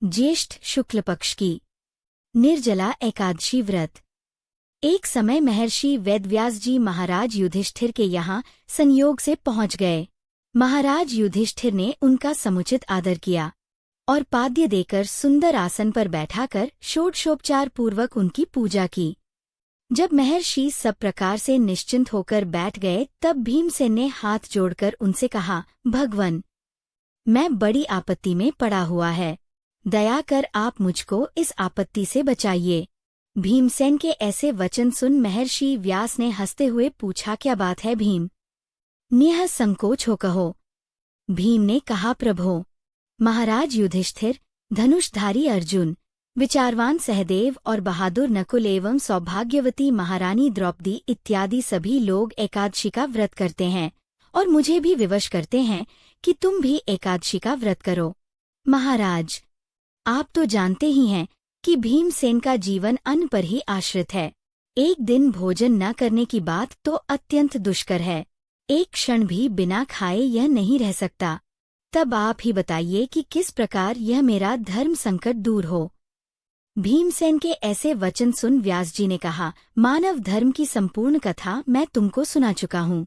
ज्येष्ठ शुक्ल पक्ष की निर्जला एकादशी व्रत। एक समय महर्षि वेदव्यास जी महाराज युधिष्ठिर के यहाँ संयोग से पहुँच गए। महाराज युधिष्ठिर ने उनका समुचित आदर किया और पाद्य देकर सुंदर आसन पर बैठाकर षोडशोपचार पूर्वक उनकी पूजा की। जब महर्षि सब प्रकार से निश्चिंत होकर बैठ गए तब भीमसेन ने हाथ जोड़कर उनसे कहा, भगवन, मैं बड़ी आपत्ति में पड़ा हुआ है, दया कर आप मुझको इस आपत्ति से बचाइए। भीमसेन के ऐसे वचन सुन महर्षि व्यास ने हंसते हुए पूछा, क्या बात है भीम, निः संकोच हो कहो। भीम ने कहा, प्रभो, महाराज युधिष्ठिर, धनुषधारी अर्जुन, विचारवान सहदेव और बहादुर नकुल एवं सौभाग्यवती महारानी द्रौपदी इत्यादि सभी लोग एकादशी का व्रत करते हैं और मुझे भी विवश करते हैं कि तुम भी एकादशी का व्रत करो। महाराज, आप तो जानते ही हैं कि भीमसेन का जीवन अन्न पर ही आश्रित है। एक दिन भोजन न करने की बात तो अत्यंत दुष्कर है। एक क्षण भी बिना खाए यह नहीं रह सकता। तब आप ही बताइए कि किस प्रकार यह मेरा धर्म संकट दूर हो। भीमसेन के ऐसे वचन सुन व्यास जी ने कहा, मानव धर्म की संपूर्ण कथा मैं तुमको सुना चुका हूँ।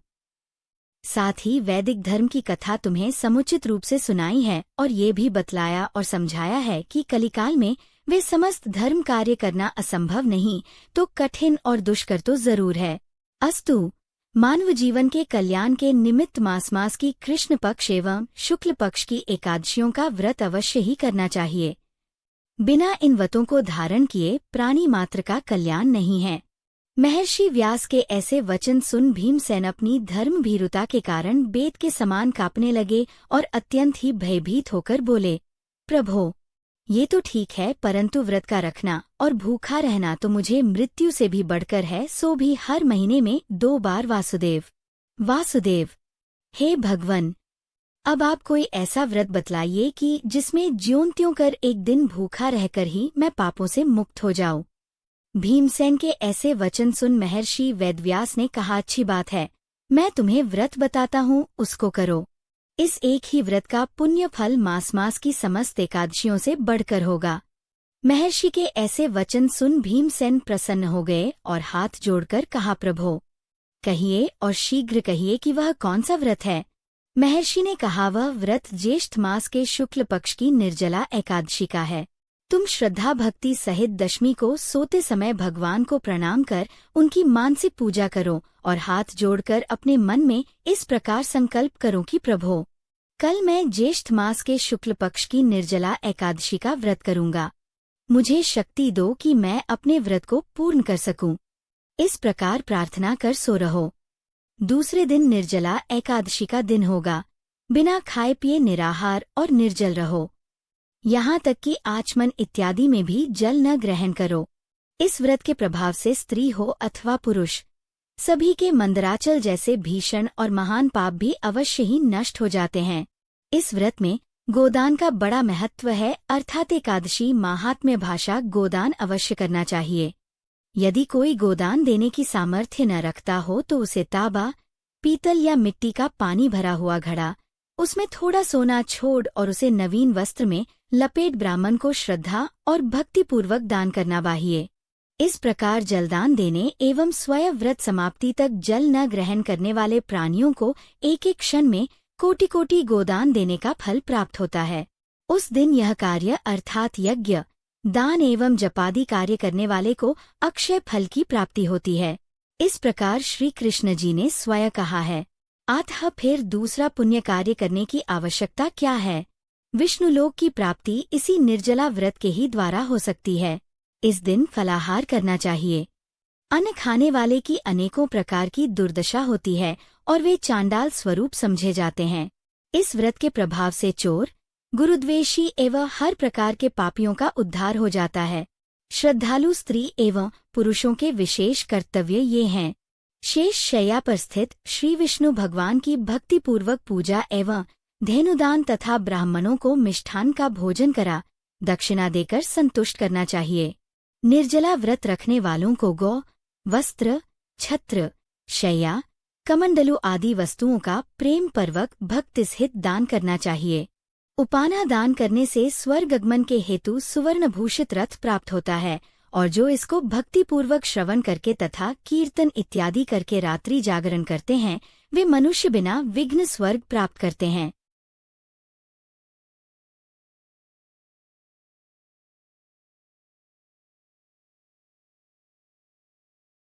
साथ ही वैदिक धर्म की कथा तुम्हें समुचित रूप से सुनाई है और ये भी बतलाया और समझाया है कि कलिकाल में वे समस्त धर्म कार्य करना असंभव नहीं तो कठिन और दुष्कर तो जरूर है। अस्तु, मानव जीवन के कल्याण के निमित्त मास की कृष्ण पक्ष एवं शुक्ल पक्ष की एकादशियों का व्रत अवश्य ही करना चाहिए। बिना इन व्रतों को धारण किए प्राणी मात्र का कल्याण नहीं है। महर्षि व्यास के ऐसे वचन सुन भीमसेन अपनी धर्म भीरुता के कारण बेत के समान कांपने लगे और अत्यंत ही भयभीत होकर बोले, प्रभो, ये तो ठीक है, परंतु व्रत का रखना और भूखा रहना तो मुझे मृत्यु से भी बढ़कर है, सो भी हर महीने में 2 बार वासुदेव वासुदेव। हे भगवन, अब आप कोई ऐसा व्रत बतलाइए कि जिसमें ज्यों-त्यों कर एक दिन भूखा रहकर ही मैं पापों से मुक्त हो जाऊं। भीमसेन के ऐसे वचन सुन महर्षि वेदव्यास ने कहा, अच्छी बात है, मैं तुम्हें व्रत बताता हूँ, उसको करो। इस एक ही व्रत का पुण्य फल मास की समस्त एकादशियों से बढ़कर होगा। महर्षि के ऐसे वचन सुन भीमसेन प्रसन्न हो गए और हाथ जोड़कर कहा, प्रभो, कहिए और शीघ्र कहिए कि वह कौन सा व्रत है। महर्षि ने कहा, वह व्रत ज्येष्ठ मास के शुक्ल पक्ष की निर्जला एकादशी का है। तुम श्रद्धा भक्ति सहित दशमी को सोते समय भगवान को प्रणाम कर उनकी मानसिक पूजा करो और हाथ जोड़कर अपने मन में इस प्रकार संकल्प करो कि प्रभो, कल मैं ज्येष्ठ मास के शुक्ल पक्ष की निर्जला एकादशी का व्रत करूंगा। मुझे शक्ति दो कि मैं अपने व्रत को पूर्ण कर सकूं। इस प्रकार प्रार्थना कर सो रहो। दूसरे दिन निर्जला एकादशी का दिन होगा। बिना खाए पिए निराहार और निर्जल रहो। यहाँ तक कि आचमन इत्यादि में भी जल न ग्रहण करो। इस व्रत के प्रभाव से स्त्री हो अथवा पुरुष, सभी के मंदराचल जैसे भीषण और महान पाप भी अवश्य ही नष्ट हो जाते हैं। इस व्रत में गोदान का बड़ा महत्व है, अर्थात एकादशी माहात्म्य भाषा गोदान अवश्य करना चाहिए। यदि कोई गोदान देने की सामर्थ्य न रखता हो तो उसे तांबा, पीतल या मिट्टी का पानी भरा हुआ घड़ा, उसमें थोड़ा सोना छोड़ और उसे नवीन वस्त्र में लपेट ब्राह्मण को श्रद्धा और भक्तिपूर्वक दान करना चाहिए। इस प्रकार जलदान देने एवं स्वयं व्रत समाप्ति तक जल न ग्रहण करने वाले प्राणियों को एक एक क्षण में कोटि गोदान देने का फल प्राप्त होता है। उस दिन यह कार्य अर्थात यज्ञ, दान एवं जपादि कार्य करने वाले को अक्षय फल की प्राप्ति होती है। इस प्रकार श्री कृष्ण जी ने स्वयं कहा है। अतः फिर दूसरा पुण्य कार्य करने की आवश्यकता क्या है। विष्णुलोक की प्राप्ति इसी निर्जला व्रत के ही द्वारा हो सकती है। इस दिन फलाहार करना चाहिए। अन्न खाने वाले की अनेकों प्रकार की दुर्दशा होती है और वे चांडाल स्वरूप समझे जाते हैं। इस व्रत के प्रभाव से चोर, गुरुद्वेषी एवं हर प्रकार के पापियों का उद्धार हो जाता है। श्रद्धालु स्त्री एवं पुरुषों के विशेष कर्तव्य ये हैं। शेष शैया पर स्थित श्री विष्णु भगवान की भक्तिपूर्वक पूजा एवं धेनुदान तथा ब्राह्मणों को मिष्ठान का भोजन करा दक्षिणा देकर संतुष्ट करना चाहिए। निर्जला व्रत रखने वालों को गौ, वस्त्र, छत्र, शैया, कमंडलु आदि वस्तुओं का प्रेम पर्वक भक्तिसहित दान करना चाहिए। उपाना दान करने से स्वर्गगमन के हेतु सुवर्ण भूषित रथ प्राप्त होता है, और जो इसको भक्तिपूर्वक श्रवण करके तथा कीर्तन इत्यादि करके रात्रि जागरण करते हैं, वे मनुष्य बिना विघ्न स्वर्ग प्राप्त करते हैं।